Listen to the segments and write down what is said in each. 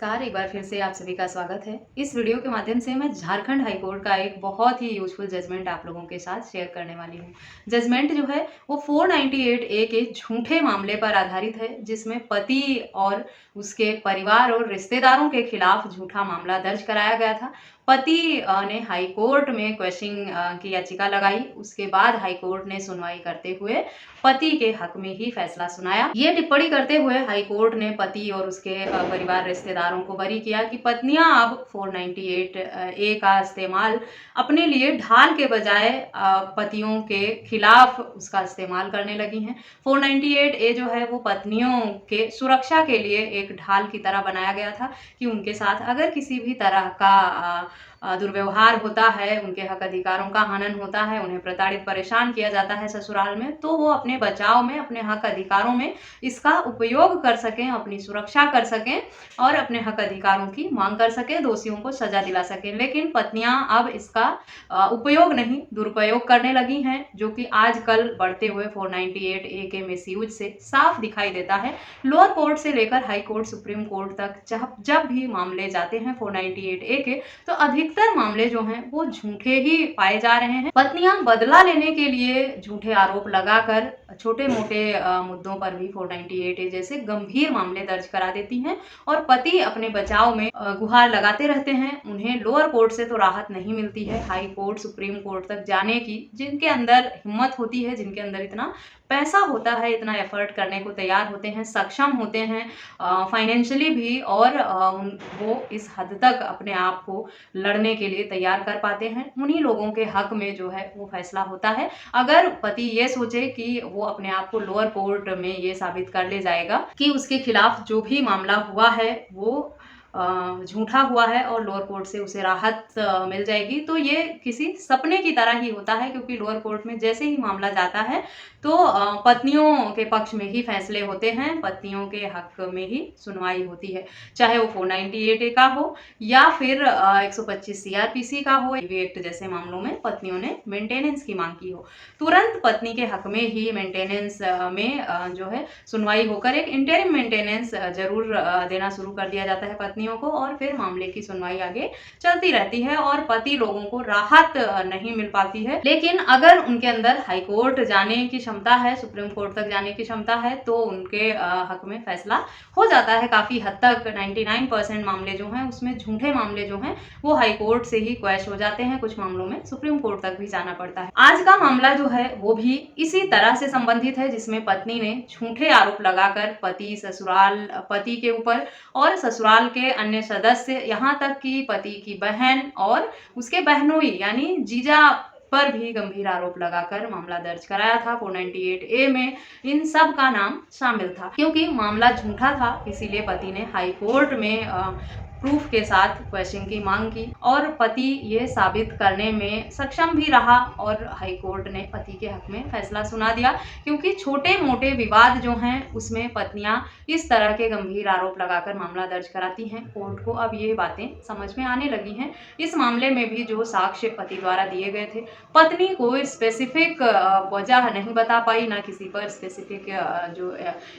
नमस्कार, एक बार फिर से आप सभी का स्वागत है। इस वीडियो के माध्यम से मैं झारखंड हाई कोर्ट का एक बहुत ही यूजफुल जजमेंट आप लोगों के साथ शेयर करने वाली हूँ। जजमेंट जो है वो 498 ए के झूठे मामले पर आधारित है, जिसमें पति और उसके परिवार और रिश्तेदारों के खिलाफ झूठा मामला दर्ज कराया गया था। पति ने हाई कोर्ट में क्वेश्चनिंग की याचिका लगाई। उसके बाद हाई कोर्ट ने सुनवाई करते हुए पति के हक में ही फैसला सुनाया। ये टिप्पणी करते हुए हाई कोर्ट ने पति और उसके परिवार रिश्तेदारों को बरी किया कि पत्नियां अब 498 ए का इस्तेमाल अपने लिए ढाल के बजाय पतियों के खिलाफ उसका इस्तेमाल करने लगी हैं। 498 ए जो है वो पत्नियों के सुरक्षा के लिए एक ढाल की तरह बनाया गया था कि उनके साथ अगर किसी भी तरह का दुर्व्यवहार होता है, उनके हक अधिकारों का हनन होता है, उन्हें प्रताड़ित परेशान किया जाता है ससुराल में, तो वो अपने बचाव में, अपने हक अधिकारों में इसका उपयोग कर सकें, अपनी सुरक्षा कर सकें और अपने हक अधिकारों की मांग कर सकें, दोषियों को सजा दिला सकें। लेकिन पत्नियां अब इसका उपयोग नहीं, दुरुपयोग करने लगी हैं, जो कि आजकल बढ़ते हुए 498 ए के मिसयूज से साफ दिखाई देता है। लोअर कोर्ट से लेकर हाई कोर्ट, सुप्रीम कोर्ट तक जब भी मामले जाते हैं 498 ए के, तो अधिकतर मामले जो हैं वो झूठे ही पाए जा रहे हैं। पत्नियां बदला लेने के लिए झूठे आरोप लगाकर छोटे मोटे मुद्दों पर भी 498 ए जैसे गंभीर मामले दर्ज करा देती हैं और पति अपने बचाव में गुहार लगाते रहते हैं। उन्हें लोअर कोर्ट से तो राहत नहीं मिलती है, हाई कोर्ट, सुप्रीम कोर्ट तक जाने की जिनके अंदर हिम्मत होती है, जिनके अंदर इतना पैसा होता है, इतना एफर्ट करने को तैयार होते हैं, सक्षम होते हैं फाइनेंशियली भी, और वो इस हद तक अपने आप को लड़ने के लिए तैयार कर पाते हैं। उन्हीं लोगों के हक में जो है वो फैसला होता है। अगर पति ये सोचे कि वो अपने आप को लोअर कोर्ट में ये साबित कर ले जाएगा कि उसके खिलाफ जो भी मामला हुआ है वो झूठा हुआ है और लोअर कोर्ट से उसे राहत मिल जाएगी, तो ये किसी सपने की तरह ही होता है, क्योंकि लोअर कोर्ट में जैसे ही मामला जाता है तो पत्नियों के पक्ष में ही फैसले होते हैं, पत्नियों के हक में ही सुनवाई होती है, चाहे वो 498 ए का हो या फिर 125 सीआरपीसी का हो। एक्ट जैसे मामलों में पत्नियों ने मेंटेनेंस की मांग की हो, तुरंत पत्नी के हक में ही मेंटेनेंस में जो है सुनवाई होकर एक इंटरिम मेंटेनेंस जरूर देना शुरू कर दिया जाता है पत्नियों को, और फिर मामले की सुनवाई आगे चलती रहती है और पति लोगों को राहत नहीं मिल पाती है। लेकिन अगर उनके अंदर हाई कोर्ट जाने की क्षमता है, सुप्रीम कोर्ट तक जाने की क्षमता है, तो उनके हक में फैसला हो जाता है काफी हद तक। 99% मामले जो हैं उसमें झूठे मामले जो हैं वो हाई कोर्ट से ही क्वैश हो जाते हैं, कुछ मामलों में सुप्रीम कोर्ट तक भी जाना पड़ता है। आज का मामला जो है वो भी इसी तरह से संबंधित है, जिसमें पत्नी ने झूठे आरोप लगाकर पति के ऊपर और ससुराल के अन्य सदस्य, यहाँ तक कि पति की बहन और उसके बहनोई यानी जीजा पर भी गंभीर आरोप लगाकर मामला दर्ज कराया था। 498 ए में इन सब का नाम शामिल था। क्योंकि मामला झूठा था, इसीलिए पति ने हाई कोर्ट में प्रूफ के साथ क्वेश्चन की मांग की और पति ये साबित करने में सक्षम भी रहा और हाई कोर्ट ने पति के हक में फैसला सुना दिया। क्योंकि छोटे मोटे विवाद जो हैं उसमें पत्नियां इस तरह के गंभीर आरोप लगाकर मामला दर्ज कराती हैं। कोर्ट को अब ये बातें समझ में आने लगी हैं। इस मामले में भी जो साक्ष्य पति द्वारा दिए गए थे, पत्नी कोई स्पेसिफिक वजह नहीं बता पाई, ना किसी पर स्पेसिफिक जो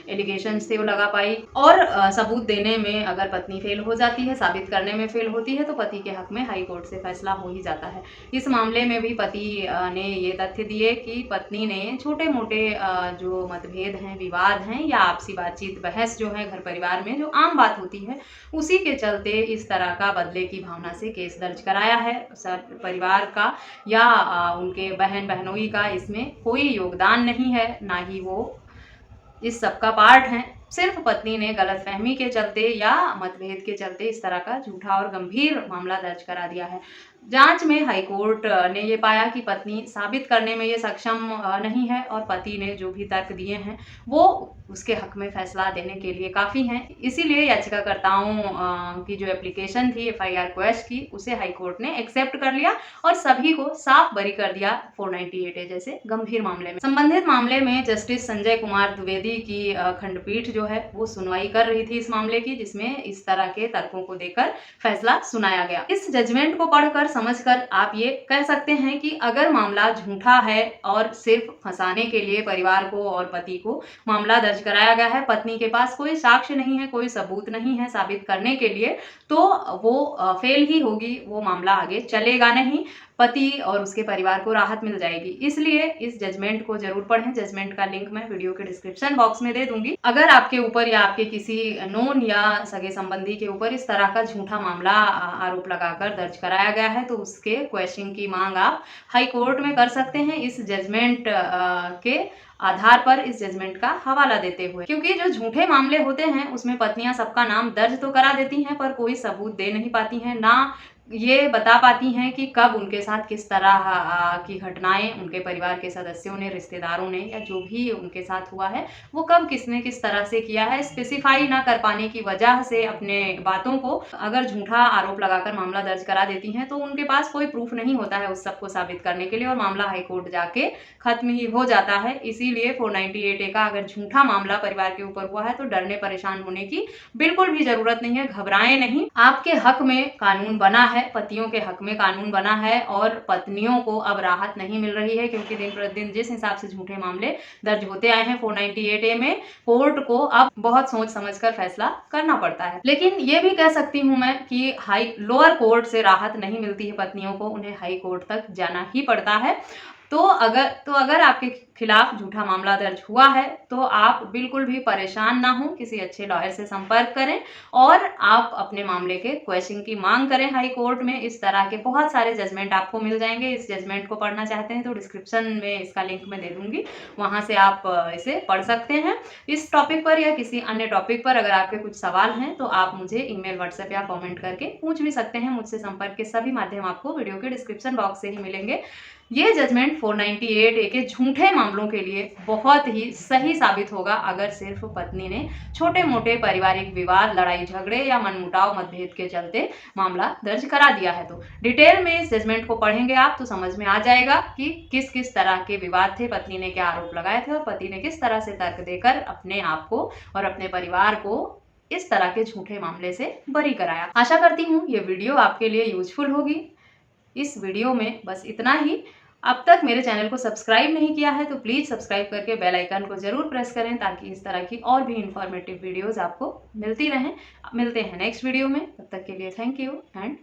एलिगेशंस थे वो लगा पाई, और सबूत देने में अगर पत्नी फेल हो जाती है, साबित करने में फेल होती है, तो पति के हक में हाई कोर्ट से फैसला हो ही जाता है। इस मामले में भी पति ने ये तथ्य दिए कि पत्नी ने छोटे मोटे जो मतभेद हैं, विवाद हैं या आपसी बातचीत, बहस जो है घर परिवार में जो आम बात होती है, उसी के चलते इस तरह का बदले की भावना से केस दर्ज कराया है। परिवार का या उनके बहन बहनोई का इसमें कोई योगदान नहीं है, ना ही वो इस सब का पार्ट है। सिर्फ पत्नी ने गलतफहमी के चलते या मतभेद के चलते इस तरह का झूठा और गंभीर मामला दर्ज करा दिया है। जांच में हाई कोर्ट ने ये पाया कि पत्नी साबित करने में ये सक्षम नहीं है और पति ने जो भी तर्क दिए हैं वो उसके हक में फैसला देने के लिए काफ़ी हैं। इसीलिए याचिकाकर्ताओं की जो एप्लीकेशन थी एफआईआर क्वेश की, उसे हाई कोर्ट ने एक्सेप्ट कर लिया और सभी को साफ बरी कर दिया 498 ए जैसे गंभीर मामले में। संबंधित मामले में जस्टिस संजय कुमार द्विवेदी की खंडपीठ जो है वो सुनवाई कर रही थी इस मामले की, जिसमें इस तरह के तर्कों को देकर फैसला सुनाया गया। इस जजमेंट को पढ़कर समझकर आप ये कह सकते हैं कि अगर मामला झूठा है और सिर्फ फंसाने के लिए परिवार को और पति को मामला दर्ज कराया गया है, पत्नी के पास कोई साक्ष्य नहीं है, कोई सबूत नहीं है साबित करने के लिए, तो वो फेल ही होगी, वो मामला आगे चलेगा नहीं, पति और उसके परिवार को राहत मिल जाएगी। इसलिए इस जजमेंट को जरूर पढ़ें। जजमेंट का लिंक मैं वीडियो के डिस्क्रिप्शन बॉक्स में दे दूंगी। अगर आपके ऊपर या आपके किसी नोन या सगे संबंधी के ऊपर इस तरह का झूठा मामला आरोप लगाकर दर्ज कराया गया है तो उसके क्वेश्चन की मांग आप हाई कोर्ट में कर सकते हैं इस जजमेंट के आधार पर, इस जजमेंट का हवाला देते हुए। क्योंकि जो झूठे मामले होते हैं उसमें पत्नियां सबका नाम दर्ज तो करा देती हैं पर कोई सबूत दे नहीं पाती हैं, ना ये बता पाती हैं कि कब उनके साथ किस तरह की घटनाएं उनके परिवार के सदस्यों ने, रिश्तेदारों ने या जो भी उनके साथ हुआ है वो कब किसने किस तरह से किया है, स्पेसिफाई ना कर पाने की वजह से अपने बातों को अगर झूठा आरोप लगाकर मामला दर्ज करा देती हैं तो उनके पास कोई प्रूफ नहीं होता है उस सबको साबित करने के लिए और मामला हाईकोर्ट जाके खत्म ही हो जाता है। इसीलिए 498A का अगर झूठा मामला परिवार के ऊपर हुआ है तो डरने परेशान होने की बिल्कुल भी जरूरत नहीं है, घबराएं नहीं। आपके हक में कानून बना है, पतियों के हक में कानून बना है और पत्नियों को अब राहत नहीं मिल रही है क्योंकि दिन प्रतिदिन जिस हिसाब से झूठे मामले दर्ज होते आए हैं 498A में, कोर्ट को अब बहुत सोच समझकर फैसला करना पड़ता है। लेकिन ये भी कह सकती हूं मैं कि लोअर कोर्ट से राहत नहीं मिलती है पत्नियों को, उन्हें हाई कोर्ट तक जाना ही पड़ता है। तो अगर आपके खिलाफ झूठा मामला दर्ज हुआ है तो आप बिल्कुल भी परेशान ना हो, किसी अच्छे लॉयर से संपर्क करें और आप अपने मामले के क्वेश्चन की मांग करें हाई कोर्ट में। इस तरह के बहुत सारे जजमेंट आपको मिल जाएंगे। इस जजमेंट को पढ़ना चाहते हैं तो डिस्क्रिप्शन में इसका लिंक मैं दे दूंगी, वहां से आप इसे पढ़ सकते हैं। इस टॉपिक पर या किसी अन्य टॉपिक पर अगर आपके कुछ सवाल हैं तो आप मुझे ईमेल, व्हाट्सएप या कॉमेंट करके पूछ भी सकते हैं। मुझसे संपर्क के सभी माध्यम आपको वीडियो के डिस्क्रिप्शन बॉक्स से ही मिलेंगे। ये जजमेंट 498A के झूठे मामलों के लिए बहुत ही सही साबित होगा अगर सिर्फ पत्नी ने छोटे मोटे पारिवारिक विवाद, लड़ाई झगड़े या मनमुटाव, मतभेद के चलते मामला दर्ज करा दिया है। तो डिटेल में इस जजमेंट को पढ़ेंगे आप तो समझ में आ जाएगा कि किस किस तरह के विवाद थे, पत्नी ने क्या आरोप लगाए थे और पति ने किस तरह से तर्क देकर अपने आप को और अपने परिवार को इस तरह के झूठे मामले से बरी कराया। आशा करती हूँ ये वीडियो आपके लिए यूजफुल होगी। इस वीडियो में बस इतना ही। अब तक मेरे चैनल को सब्सक्राइब नहीं किया है तो प्लीज़ सब्सक्राइब करके बेल आइकन को जरूर प्रेस करें ताकि इस तरह की और भी इंफॉर्मेटिव वीडियोस आपको मिलती रहें। मिलते हैं नेक्स्ट वीडियो में, तब तक के लिए थैंक यू एंड